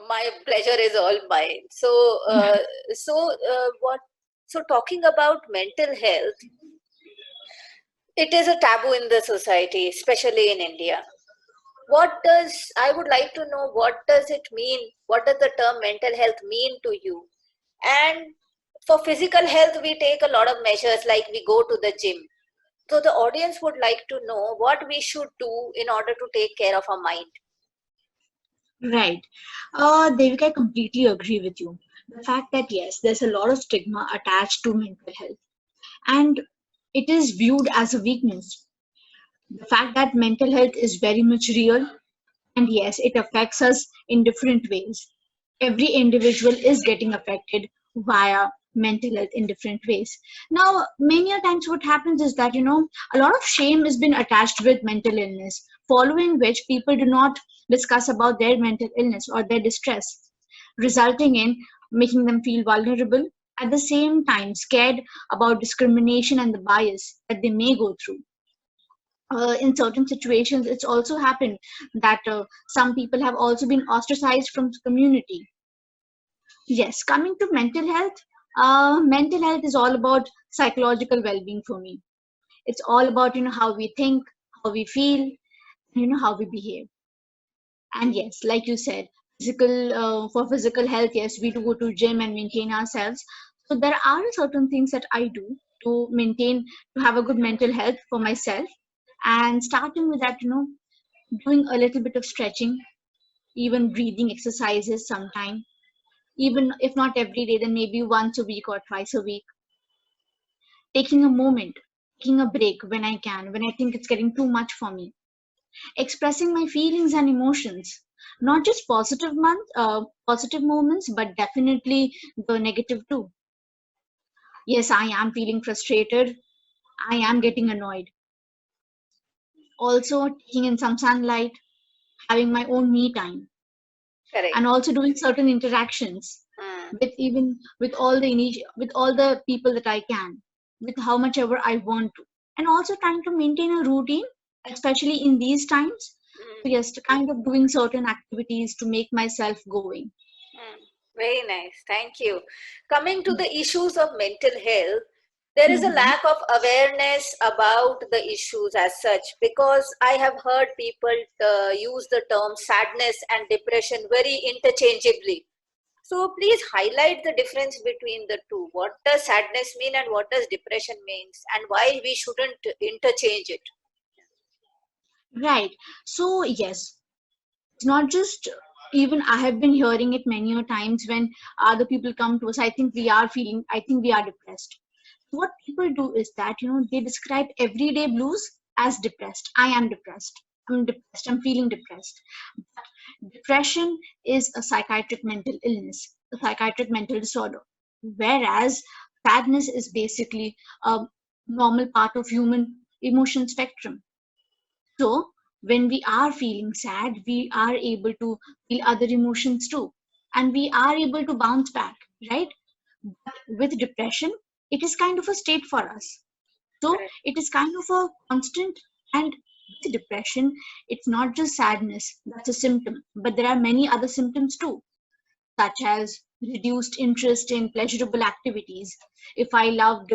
My pleasure is all mine. What? So talking about mental health, it is a taboo in the society, especially in India. What does I would like to know, what does it mean? What does the term mental health mean to you? And for physical health, we take a lot of measures, like we go to the gym. So the audience would like to know what we should do in order to take care of our mind. Right. Devika, I completely agree with you. The fact that yes, there's a lot of stigma attached to mental health, and it is viewed as a weakness. The fact that mental health is very much real, and yes, it affects us in different ways. Every individual is getting affected via mental health in different ways. Now, many a times what happens is that, a lot of shame has been attached with mental illness, following which people do not discuss about their mental illness or their distress, resulting in making them feel vulnerable, at the same time scared about discrimination and the bias that they may go through. In certain situations, it's also happened that some people have also been ostracized from the community. Yes, coming to mental health is all about psychological well-being for me. It's all about how we think, how we feel, how we behave. And yes, like you said, physical for physical health, yes, we do go to gym and maintain ourselves. So there are certain things that I do to maintain, to have a good mental health for myself. And starting with that, doing a little bit of stretching, even breathing exercises sometime, even if not every day, then maybe once a week or twice a week. Taking a moment, taking a break when I can, when I think it's getting too much for me. Expressing my feelings and emotions, not just positive moments, but definitely the negative too. Yes, I am feeling frustrated. I am getting annoyed. Also, taking in some sunlight, having my own me time, and Correct. also doing certain interactions Mm. with all the people that I can, with how much ever I want to, and also trying to maintain a routine, especially in these times. So Mm. yes, to kind of doing certain activities to make myself going. Mm, very nice. Thank you. Coming to the issues of mental health, there is a Mm-hmm. lack of awareness about the issues as such, because I have heard people use the term sadness and depression very interchangeably. So please highlight the difference between the two. What does sadness mean and what does depression means, and why we shouldn't interchange it? Right. So yes, it's not just, even I have been hearing it many a times when other people come to us. I think we are depressed. What people do is that they describe everyday blues as depressed. I am depressed. I'm depressed. I'm feeling depressed. Depression is a psychiatric mental illness, a psychiatric mental disorder, whereas sadness is basically a normal part of human emotion spectrum. So when we are feeling sad, we are able to feel other emotions too, and we are able to bounce back, right? But with depression, it is kind of a state for us. So Correct. it is kind of a constant. And with depression, it's not just sadness that's a symptom, but there are many other symptoms too, such as reduced interest in pleasurable activities. If I loved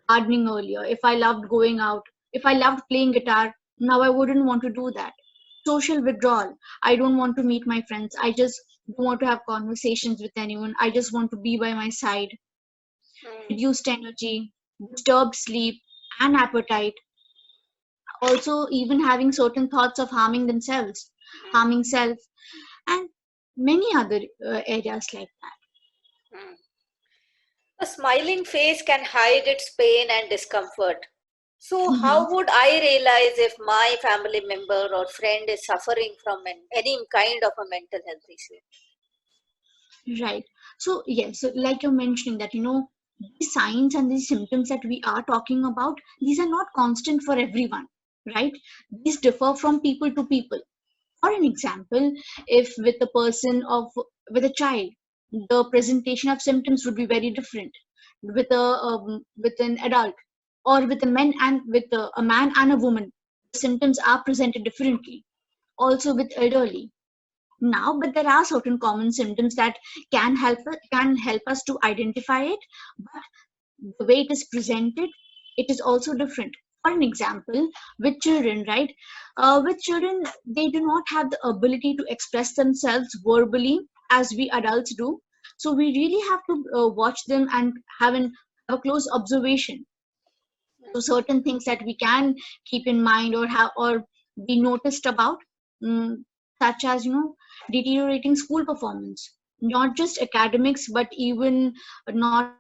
gardening earlier, if I loved going out, if I loved playing guitar, now I wouldn't want to do that. Social withdrawal. I don't want to meet my friends. I just don't want to have conversations with anyone. I just want to be by my side. Mm. Reduced energy, disturbed sleep and appetite. Also, even having certain thoughts of harming themselves, Mm. harming self, and many other areas like that. Mm. A smiling face can hide its pain and discomfort. So, Mhm. how would I realize if my family member or friend is suffering from any kind of a mental health issue? Right. So, yes, so like you're mentioning that, these signs and these symptoms that we are talking about, these are not constant for everyone, right? These differ from people to people. For an example, if with a child, the presentation of symptoms would be very different with an adult, or with a man and with a man and a woman, the symptoms are presented differently. Also with elderly. now, but there are certain common symptoms that can help us to identify it. But the way it is presented, it is also different. For an example, with children, right? With children, they do not have the ability to express themselves verbally as we adults do. So we really have to watch them and have a close observation to certain things that we can keep in mind or have or be noticed about, mm, such as deteriorating school performance, not just academics but even not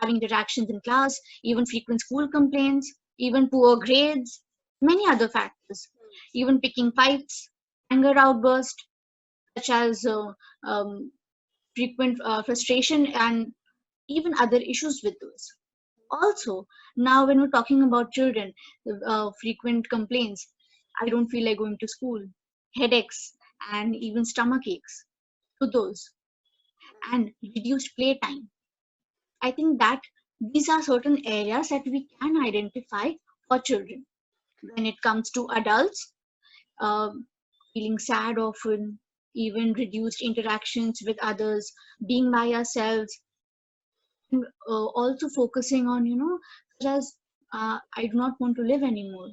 having interactions in class, even frequent school complaints, even poor grades, many other factors, even picking fights, anger outburst, such as frequent frustration, and even other issues with those. Also, now when we're talking about children, frequent complaints, I don't feel like going to school, headaches, and even stomach aches, to those, and reduced playtime. I think that these are certain areas that we can identify for children. When it comes to adults, um, feeling sad often, even reduced interactions with others, being by ourselves, and also focusing on, such as I do not want to live anymore,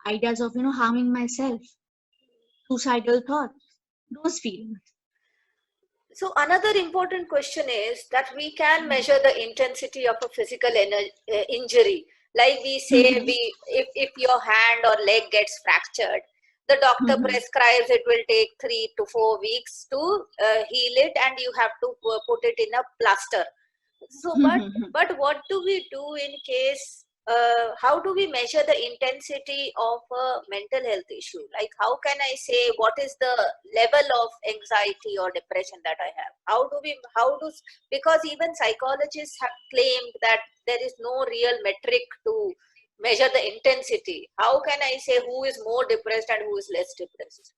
ideas of, harming myself, suicidal thoughts, those feelings. So another important question is that we can measure the intensity of a physical injury. Like we say, Mhm, if your hand or leg gets fractured, the doctor mhm, prescribes it will take 3 to 4 weeks to heal it, and you have to put it in a plaster. So, mhm. but what do we do in case? How do we measure the intensity of a mental health issue? Like, how can I say what is the level of anxiety or depression that I have? How do we? How do? Because even psychologists have claimed that there is no real metric to measure the intensity. How can I say who is more depressed and who is less depressed?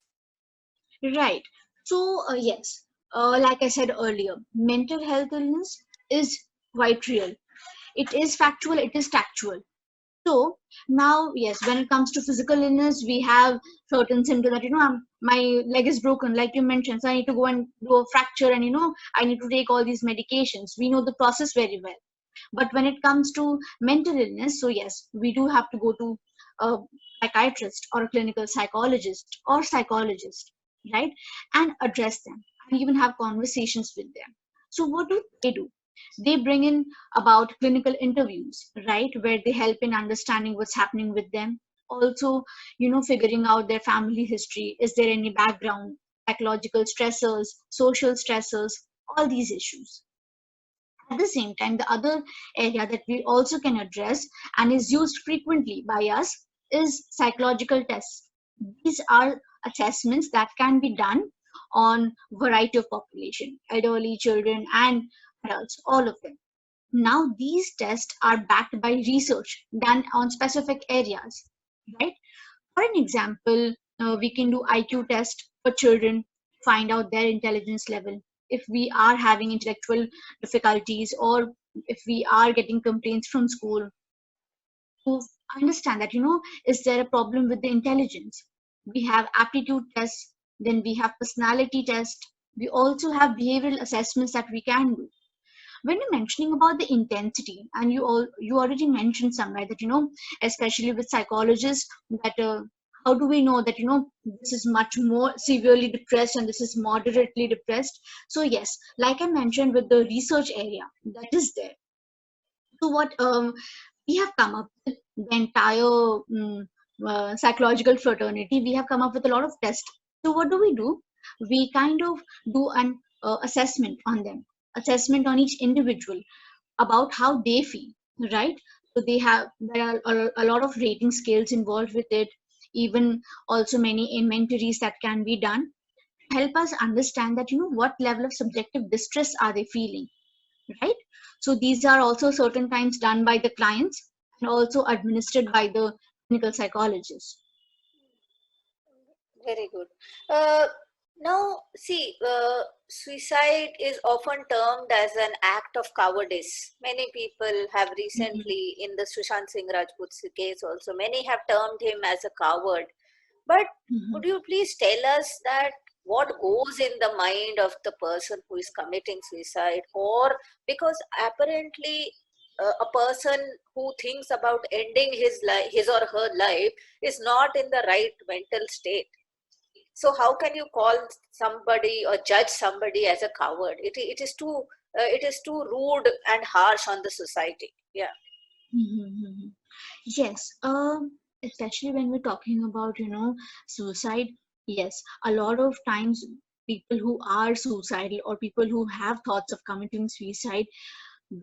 Right. So, yes, like I said earlier, mental health illness is quite real. It is factual, it is tactual. So now, yes, when it comes to physical illness, we have certain symptoms that, my leg is broken, like you mentioned. So I need to go and do a fracture, and, I need to take all these medications. We know the process very well. But when it comes to mental illness, so yes, we do have to go to a psychiatrist or a clinical psychologist or psychologist, right? And address them and even have conversations with them. So what do they do? They bring in about clinical interviews, right, where they help in understanding what's happening with them. Also, figuring out their family history. Is there any background, psychological stressors, social stressors, all these issues. At the same time, the other area that we also can address and is used frequently by us is psychological tests. These are assessments that can be done on variety of population, elderly, children, and adults, all of them. Now, these tests are backed by research done on specific areas, right? For an example, we can do IQ test for children, find out their intelligence level. If we are having intellectual difficulties, or if we are getting complaints from school, to understand that, is there a problem with the intelligence? We have aptitude tests, then we have personality tests. We also have behavioral assessments that we can do. When you're mentioning about the intensity, and you already mentioned somewhere that, especially with psychologists, that how do we know that, this is much more severely depressed and this is moderately depressed? So yes, like I mentioned, with the research area that is there. So what we have come up with, the entire psychological fraternity, we have come up with a lot of tests. So what do? We kind of do an assessment on them, assessment on each individual about how they feel, right? So there are a lot of rating scales involved with it, even also many inventories that can be done to help us understand that, what level of subjective distress are they feeling, right? So these are also certain times done by the clients and also administered by the clinical psychologist. Very good. Now, see, suicide is often termed as an act of cowardice. Many people have Mhm, recently, in the Sushant Singh Rajput's case also, many have termed him as a coward. But mhm, would you please tell us that what goes in the mind of the person who is committing suicide, or because apparently a person who thinks about ending his life, his or her life, is not in the right mental state. So how can you call somebody or judge somebody as a coward? It is too rude and harsh on the society. Yeah. Mhm. Yes, especially when we're talking about, suicide. Yes, a lot of times people who are suicidal or people who have thoughts of committing suicide,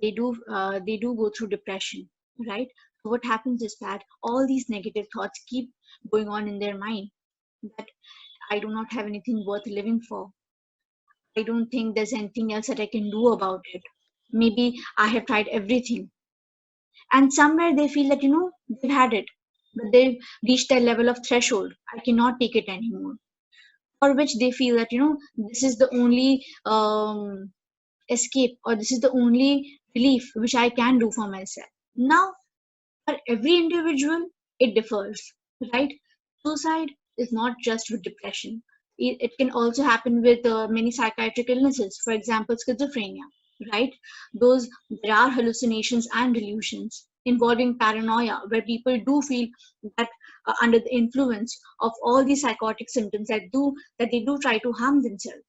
they do go through depression, right? So what happens is that all these negative thoughts keep going on in their mind. That I do not have anything worth living for. I don't think there's anything else that I can do about it. Maybe I have tried everything, and somewhere they feel that they've had it, but they've reached their level of threshold. I cannot take it anymore, for which they feel that this is the only escape, or this is the only relief which I can do for myself. Now, for every individual, it differs, right? Suicide is not just with depression. It can also happen with many psychiatric illnesses, for example, schizophrenia, right? Those There are hallucinations and delusions involving paranoia, where people do feel that under the influence of all these psychotic symptoms that they do try to harm themselves.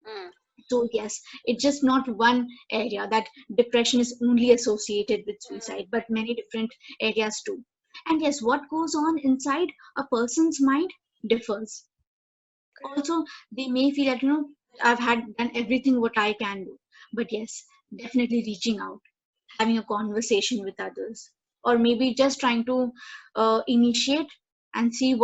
Mm. So yes, it's just not one area that depression is only associated with Mm. suicide, but many different areas too. And yes, what goes on inside a person's mind differs. Correct. Also, they may feel that I've had done everything what I can do. But yes, definitely reaching out, having a conversation with others, or maybe just trying to initiate and see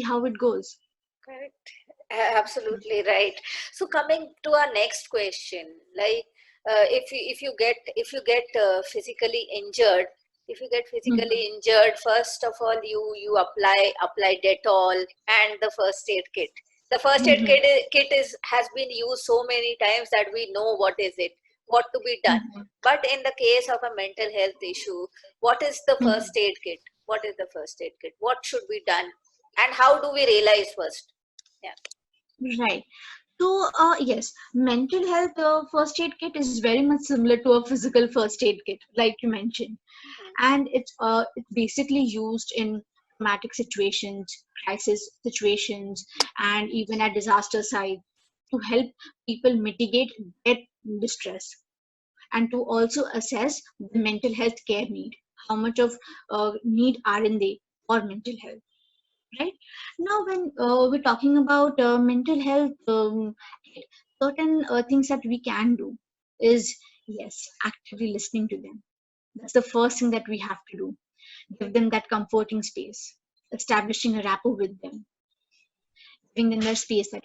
how it goes. Correct. Absolutely right. So coming to our next question, like if you get physically injured, if you get physically Mhm. injured, first of all you apply Dettol and the first aid kit. The first aid Mhm. kit is has been used so many times that we know what is it, what to be done. Mhm. But in the case of a mental health issue, what is the Mhm. first aid kit? What is the first aid kit? What should be done? And how do we realize first? Yeah. Right. So, yes, mental health first aid kit is very much similar to a physical first aid kit, like you mentioned, Mm. and it's basically used in traumatic situations, crisis situations, and even at disaster site to help people mitigate their distress, and to also assess the mental health care need, how much of need are in they for mental health, right? Now, when we're talking about mental health, certain things that we can do is, yes, actively listening to them. That's the first thing that we have to do. Give them that comforting space, establishing a rapport with them, giving them their space that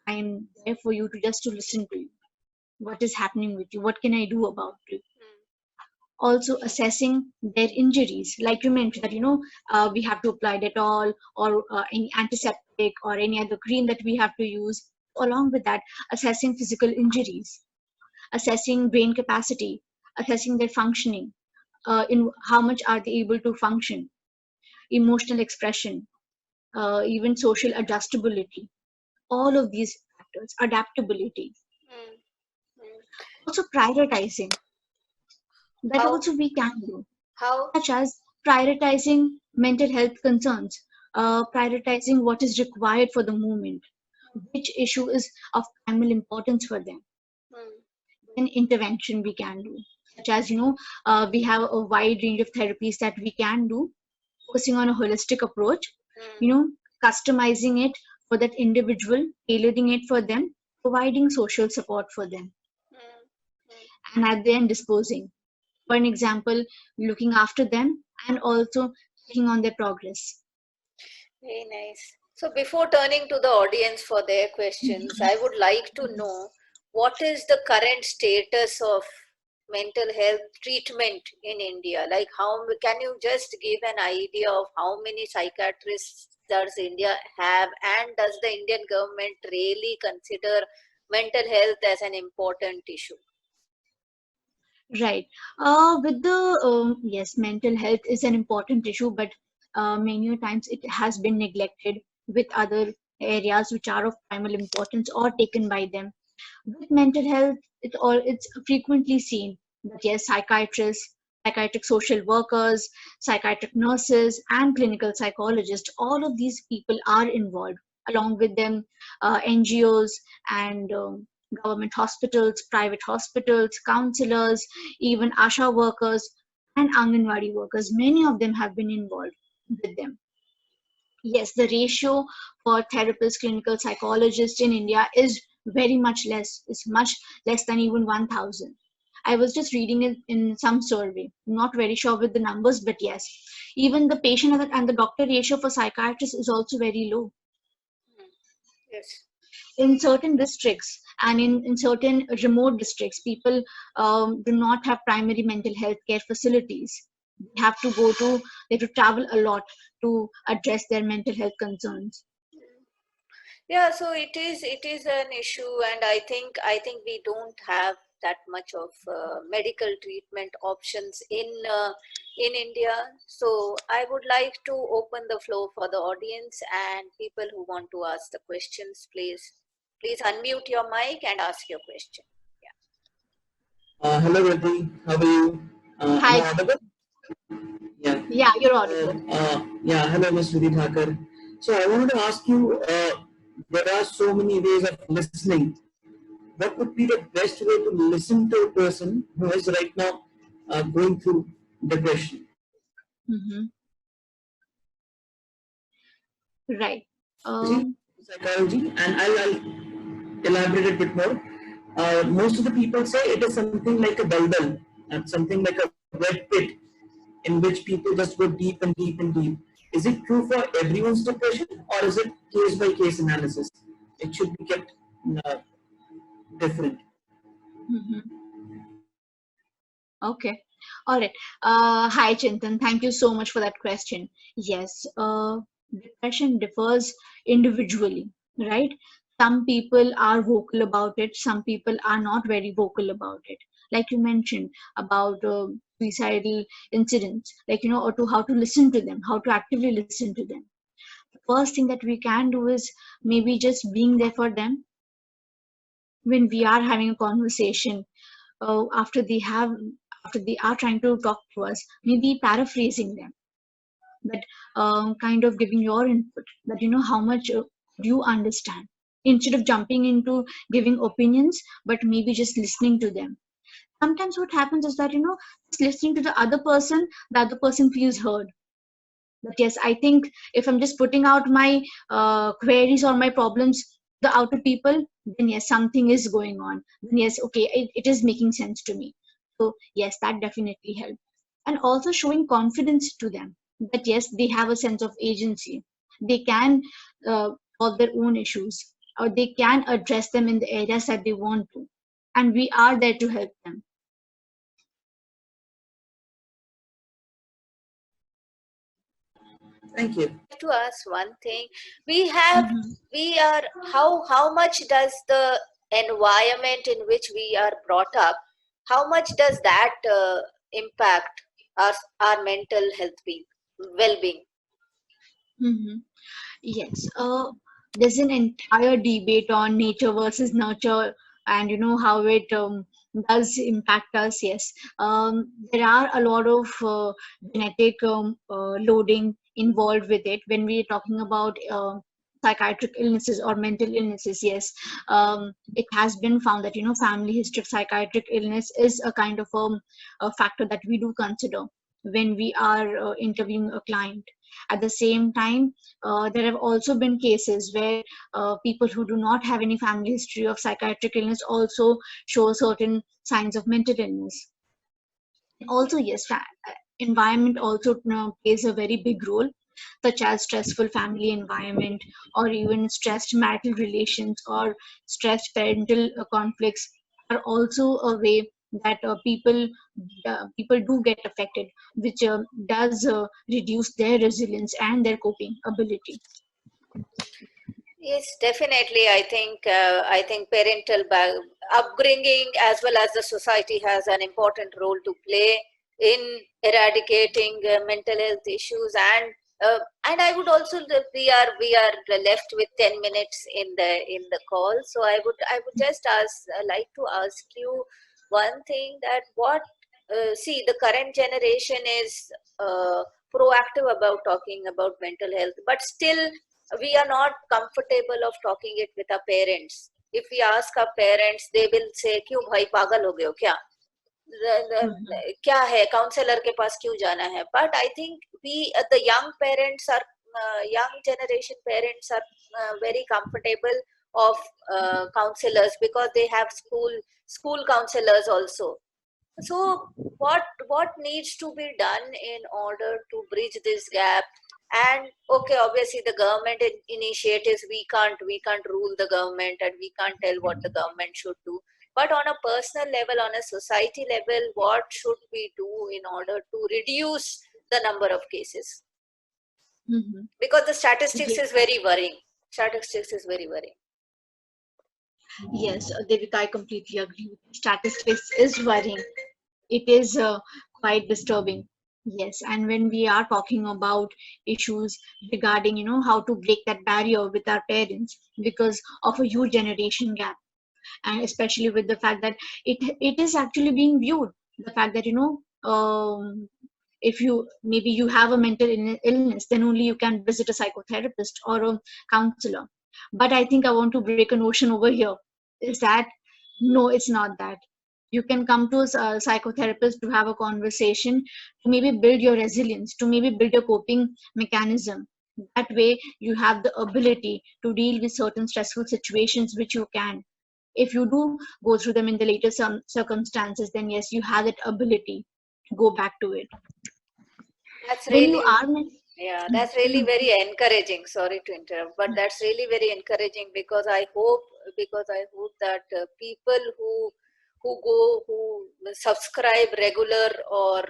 I am there for you to just to listen to you. What is happening with you? What can I do about it? Also assessing their injuries, like you mentioned that we have to apply Dettol or any antiseptic or any other cream that we have to use. Along with that, assessing physical injuries, assessing brain capacity, assessing their functioning, in how much are they able to function, emotional expression, even social adjustability, all of these factors, adaptability. Mm. Mm. Also prioritizing, that How? also we can do, How? such as prioritizing mental health concerns, prioritizing what is required for the moment, which issue is of primal importance for them. Mm. Then intervention we can do, such as we have a wide range of therapies that we can do, focusing on a holistic approach, Mm. you know, customizing it for that individual, tailoring it for them, providing social support for them, Mm. Mm. and at the end disposing. For an example, looking after them and also checking on their progress. Very nice. So before turning to the audience for their questions, I would like to know what is the current status of mental health treatment in India? Like can you just give an idea of how many psychiatrists does India have, and does the Indian government really consider mental health as an important issue? Right. With the yes, mental health is an important issue, but many a times it has been neglected with other areas which are of primal importance or taken by them. With mental health, it's frequently seen that yes, psychiatrists, psychiatric social workers, psychiatric nurses, and clinical psychologists, all of these people are involved. Along with them, NGOs and government hospitals, private hospitals, counselors, even ASHA workers and Anganwadi workers. Many of them have been involved with them. Yes, the ratio for therapists, clinical psychologists in India is very much less. It's much less than even 1,000. I was just reading it in some survey. Not very sure with the numbers, but yes, even the patient and the doctor ratio for psychiatrists is also very low. Yes. In certain districts and in certain remote districts, people do not have primary mental health care facilities. They have to they have to travel a lot to address their mental health concerns. Yeah, so it is an issue, and I think we don't have that much of medical treatment options in India. So I would like to open the floor for the audience and people who want to ask the questions. Please unmute your mic and ask your question. Hello, Reddy. How are you? Am Hi. I audible? Yeah. Yeah, you're audible. Yeah. Hello, Ms. Vidhi Thakur. So I wanted to ask you, there are so many ways of listening. What would be the best way to listen to a person who is right now going through depression? Mm-hmm. Right. Psychology, and I'll elaborate a bit more. Most of the people say it is something like a daldal, something like a wet pit in which people just go deep and deep and deep. Is it true for everyone's depression, or is it case by case analysis? It should be kept different. Mm-hmm. Okay. All right. Hi, Chintan. Thank you so much for that question. Yes, depression differs individually, right? Some people are vocal about it, some people are not very vocal about it. Like you mentioned about suicidal incidents, like, or to how to listen to them, how to actively listen to them. The first thing that we can do is maybe just being there for them when we are having a conversation, after they are trying to talk to us, maybe paraphrasing them, but kind of giving your input, that how much you understand, instead of jumping into giving opinions, but maybe just listening to them. Sometimes what happens is that just listening to the other person feels heard. But yes, I think if I'm just putting out my queries or my problems to the outer people, then yes, something is going on. Then yes, okay, it is making sense to me. So yes, that definitely helps. And also showing confidence to them that yes, they have a sense of agency. They can solve their own issues, or they can address them in the areas that they want to. And we are there to help them. Thank you. To ask one thing, we are, how much does the environment in which we are brought up, how much does that impact our mental health well-being? Mm-hmm. Yes, there's an entire debate on nature versus nurture, and how it does impact us. Yes, there are a lot of genetic loading involved with it when we are talking about psychiatric illnesses or mental illnesses. Yes, it has been found that family history of psychiatric illness is a kind of a factor that we do consider when we are interviewing a client. At the same time, there have also been cases where people who do not have any family history of psychiatric illness also show certain signs of mental illness. Also, yes, environment also plays a very big role, such as stressful family environment, or even stressed marital relations, or stressed parental conflicts are also a way that people do get affected, which does reduce their resilience and their coping ability. Yes, definitely. I think parental upbringing as well as the society has an important role to play in eradicating mental health issues and And I would also, we are left with 10 minutes in the call, so I would just like to ask you one thing, that what see, the current generation is proactive about talking about mental health, but still we are not comfortable of talking it with our parents. If we ask our parents, they will say, क्यों भाई पागल हो गए हो क्या, Mhm. क्या है, counsellor के पास क्यों जाना है. But I think we, the young parents are, young generation parents are very comfortable of counselors, because they have school counselors also. So what needs to be done in order to bridge this gap? And okay, obviously the government initiatives, we can't rule the government, and we can't tell what the government should do. But on a personal level, on a society level, what should we do in order to reduce the number of cases? Mhm. Because the statistics Ye- is very worrying. Statistics is very worrying. Yes, Devika, I completely agree. Statistics is worrying. It is quite disturbing. Yes, and when we are talking about issues regarding, how to break that barrier with our parents because of a huge generation gap, and especially with the fact that it is actually being viewed, the fact that if you maybe you have a mental illness, then only you can visit a psychotherapist or a counselor. But I think I want to break a notion over here, is that no, it's not that. You can come to a psychotherapist to have a conversation, to maybe build your resilience, to maybe build a coping mechanism. That way you have the ability to deal with certain stressful situations, which you can, if you do go through them in the later some circumstances, then yes, you have that ability to go back to it. That's When you really, are yeah, that's really very encouraging. Sorry to interrupt, but that's really very encouraging, because I hope that people who subscribe regular, or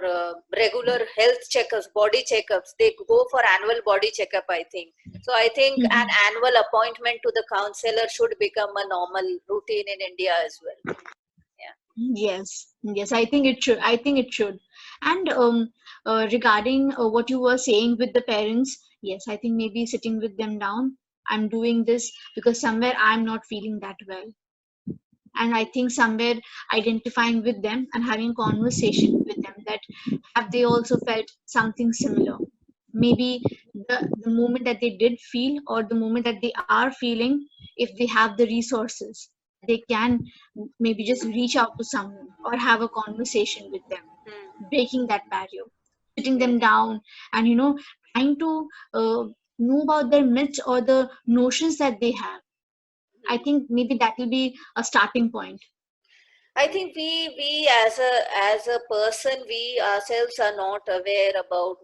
regular health checkups, body checkups, they go for annual body checkup, I think. So I think an annual appointment to the counselor should become a normal routine in India as well. Yeah. yes, I think it should. And regarding what you were saying with the parents, yes, I think maybe sitting with them down, I'm doing this because somewhere I'm not feeling that well, and I think somewhere identifying with them and having conversation with them, that have they also felt something similar. Maybe the moment that they did feel, or the moment that they are feeling, if they have the resources, they can maybe just reach out to someone or have a conversation with them, Hmm. breaking that barrier, sitting Yes. them down, and trying to know about their myths or the notions that they have. I Hmm. think maybe that will be a starting point. I think we as a person, we ourselves are not aware about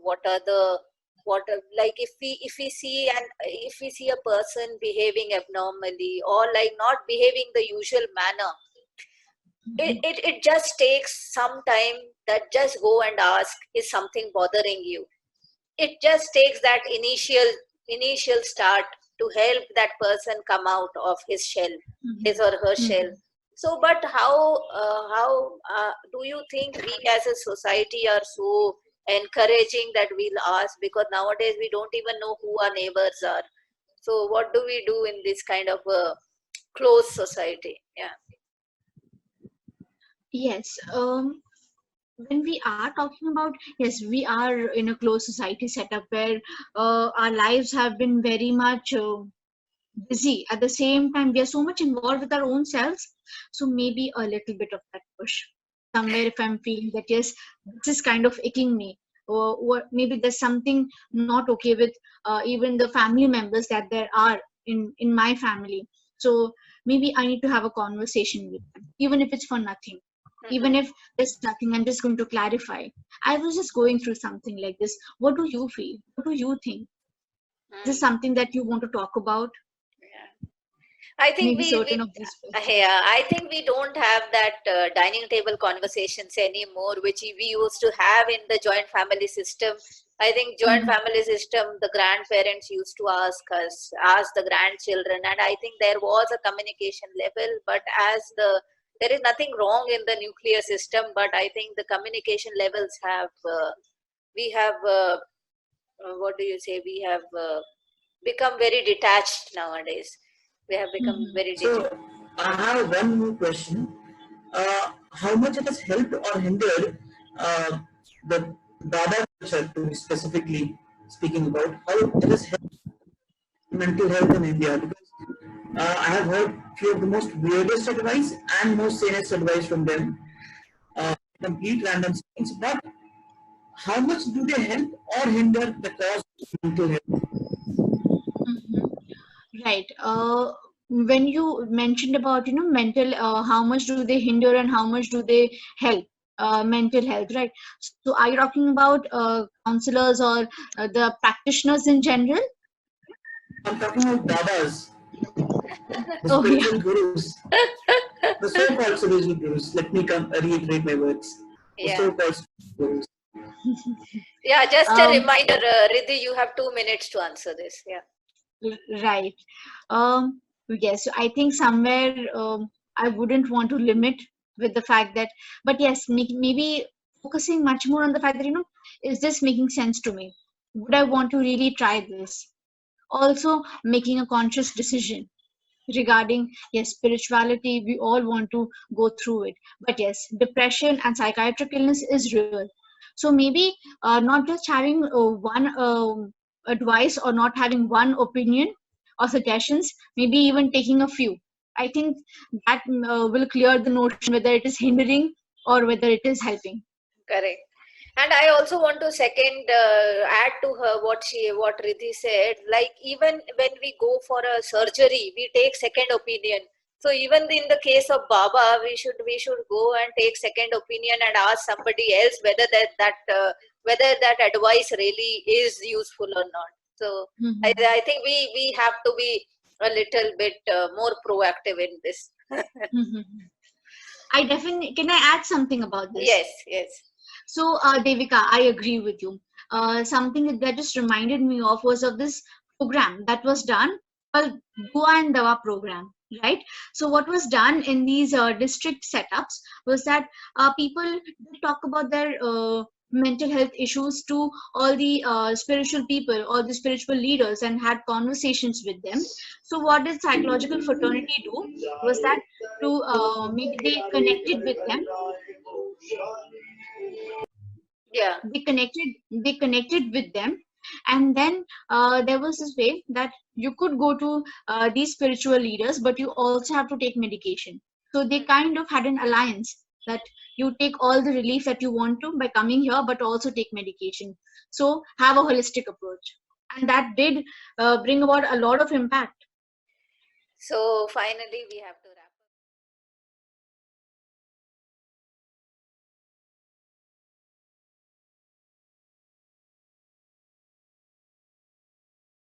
like, if we see, and if we see a person behaving abnormally, or like not behaving the usual manner, it just takes some time, that just go and ask, is something bothering you? It just takes that initial start to help that person come out of his shell, his or her shell. Mhm. So but how do you think we as a society are so encouraging that we'll ask? Because nowadays we don't even know who our neighbors are. So what do we do in this kind of a closed society? Yeah. Yes. When we are talking about, yes, we are in a closed society setup where our lives have been very much busy. At the same time, we are so much involved with our own selves. So maybe a little bit of that push. Somewhere, if I'm feeling that, yes, this is kind of icking me, or maybe there's something not okay with even the family members that there are in my family. So maybe I need to have a conversation with them, even if it's for nothing. Even Mhm. if there's nothing, I'm just going to clarify. I was just going through something like this. What do you feel? What do you think? Is this Mm. something that you want to talk about? Yeah. I think Maybe certain of these questions. yeah, I think we don't have that dining table conversations anymore, which we used to have in the joint family system. I think joint Mhm. family system, the grandparents used to ask the grandchildren, and I think there was a communication level. But there is nothing wrong in the nuclear system, but I think the communication levels have we have what do you say? We have become very detached nowadays. We have become Mhm. very digital. So I have one more question. How much it has helped or hindered the Dada culture, to be specifically speaking about, how it has helped mental health in India? Because I have heard few of the most weirdest advice and most sanest advice from them, complete random things. But how much do they help or hinder the cause of mental health? Mhm. Right. When you mentioned about, mental, how much do they hinder and how much do they help mental health, right? So are you talking about counselors or the practitioners in general? I'm talking about Dadas, the Oh, yeah. spiritual gurus, the so-called spiritual gurus. Let me reiterate my words. The Yeah. so-called spiritual gurus. Yeah, just a Um, reminder, Riddhi, you have 2 minutes to answer this. Yeah. right. Yes, I think somewhere I wouldn't want to limit with the fact that, but yes, maybe focusing much more on the fact that, is this making sense to me? Would I want to really try this? Also, making a conscious decision regarding, yes, spirituality, we all want to go through it. But yes, depression and psychiatric illness is real. So maybe not just having one advice or not having one opinion or suggestions, maybe even taking a few. I think that will clear the notion whether it is hindering or whether it is helping. Correct. And I also want to second add to her what Riddhi said. Like even when we go for a surgery, we take second opinion. So even in the case of Baba, we should go and take second opinion and ask somebody else whether whether that advice really is useful or not. So Mhm. I think we have to be a little bit more proactive in this. Mhm. I definitely can I add something about this? Yes, yes. So, Devika, I agree with you. Something that just reminded me of was of this program that was done called Dua and Dawa program, right? So, what was done in these district setups was that people did talk about their mental health issues to all the spiritual people, all the spiritual leaders, and had conversations with them. So, what did psychological fraternity do? Was that to maybe Yeah. they connected with them, and then there was this way that you could go to these spiritual leaders, but you also have to take medication. So they kind of had an alliance that you take all the relief that you want to by coming here, but also take medication. So have a holistic approach, and that did bring about a lot of impact. So finally, we have to wrap.